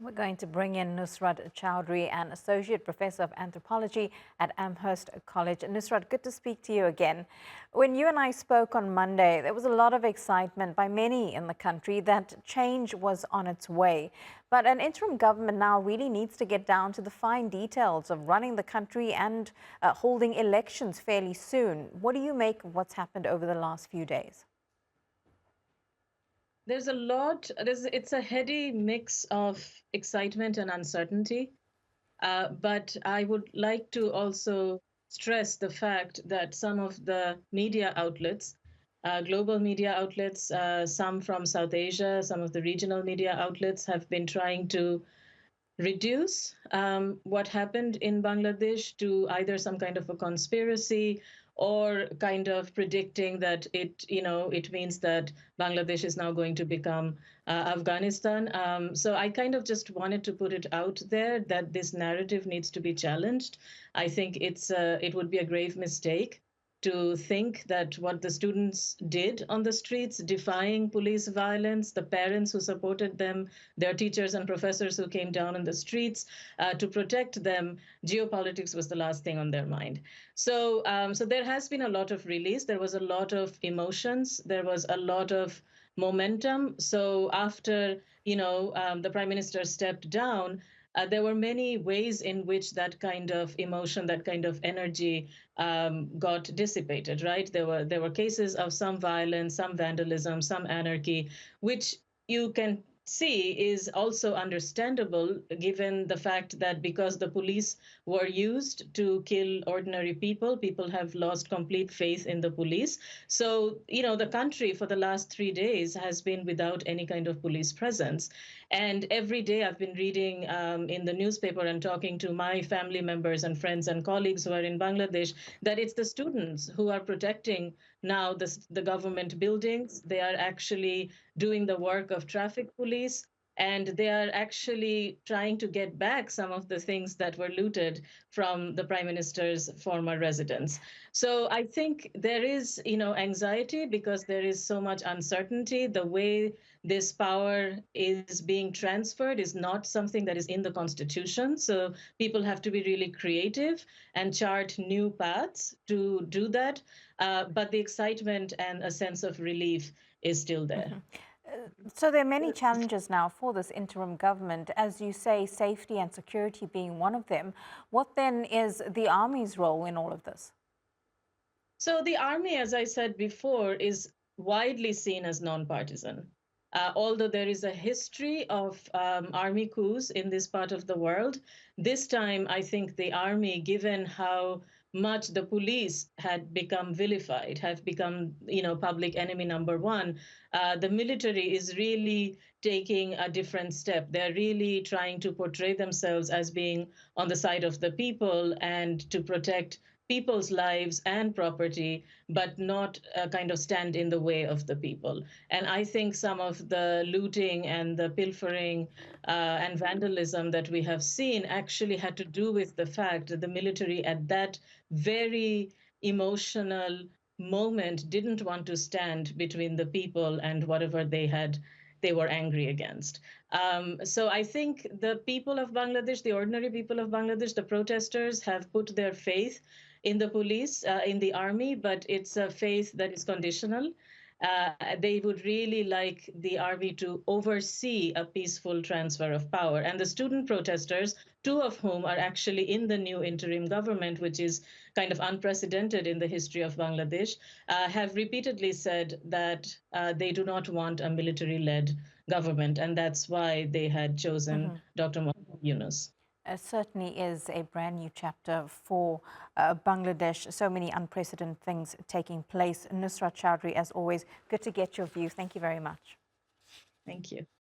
We're going to bring in Nusrat Chowdhury, an Associate Professor of Anthropology at Amherst College. Nusrat, good to speak to you again. When you and I spoke on Monday, there was a lot of excitement by many in the country that change was on its way. But an interim government now really needs to get down to the fine details of running the country and holding elections fairly soon. What do you make of what's happened over the last few days? It's a heady mix of excitement and uncertainty. But I would like to also stress the fact that some of the media outlets, global media outlets, some from South Asia, some of the regional media outlets have been trying to reduce what happened in Bangladesh to either some kind of a conspiracy or kind of predicting that it means that Bangladesh is now going to become Afghanistan. So I kind of just wanted to put it out there that this narrative needs to be challenged. I think it would be a grave mistake to think that what the students did on the streets, defying police violence, the parents who supported them, their teachers and professors who came down on the streets to protect them, geopolitics was the last thing on their mind. So there has been a lot of release. There was a lot of emotions. There was a lot of momentum. So after the prime minister stepped down, there were many ways in which that kind of emotion, that kind of energy got dissipated. Right? There were cases of some violence, some vandalism, some anarchy, which you can see is also understandable given the fact that because the police were used to kill ordinary people, people have lost complete faith in the police. So, the country for the last 3 days has been without any kind of police presence. And every day I've been reading in the newspaper and talking to my family members and friends and colleagues who are in Bangladesh that it's the students who are protecting now the government buildings. They are actually doing the work of traffic police, and they are actually trying to get back some of the things that were looted from the prime minister's former residence. So I think there is, anxiety because there is so much uncertainty. The way this power is being transferred is not something that is in the constitution. So people have to be really creative and chart new paths to do that. But the excitement and a sense of relief is still there. So there are many challenges now for this interim government, as you say, safety and security being one of them. What then is the army's role in all of this? So the army, as I said before, is widely seen as nonpartisan. Although there is a history of army coups in this part of the world, this time I think the army, given how much the police had become vilified, have become, public enemy number one, the military is really taking a different step. They're really trying to portray themselves as being on the side of the people and to protect people's lives and property, but not kind of stand in the way of the people. And I think some of the looting and the pilfering and vandalism that we have seen actually had to do with the fact that the military at that very emotional moment didn't want to stand between the people and whatever they were angry against. So I think the people of Bangladesh, the ordinary people of Bangladesh, the protesters have put their faith in the police, in the army, but it's a faith that is conditional. They would really like the army to oversee a peaceful transfer of power. And the student protesters, two of whom are actually in the new interim government, which is kind of unprecedented in the history of Bangladesh, have repeatedly said that they do not want a military led government. And that's why they had chosen Dr. Mohammed Yunus. Certainly is a brand new chapter for Bangladesh. So many unprecedented things taking place. Nusrat Chowdhury, as always, good to get your view. Thank you very much. Thank you.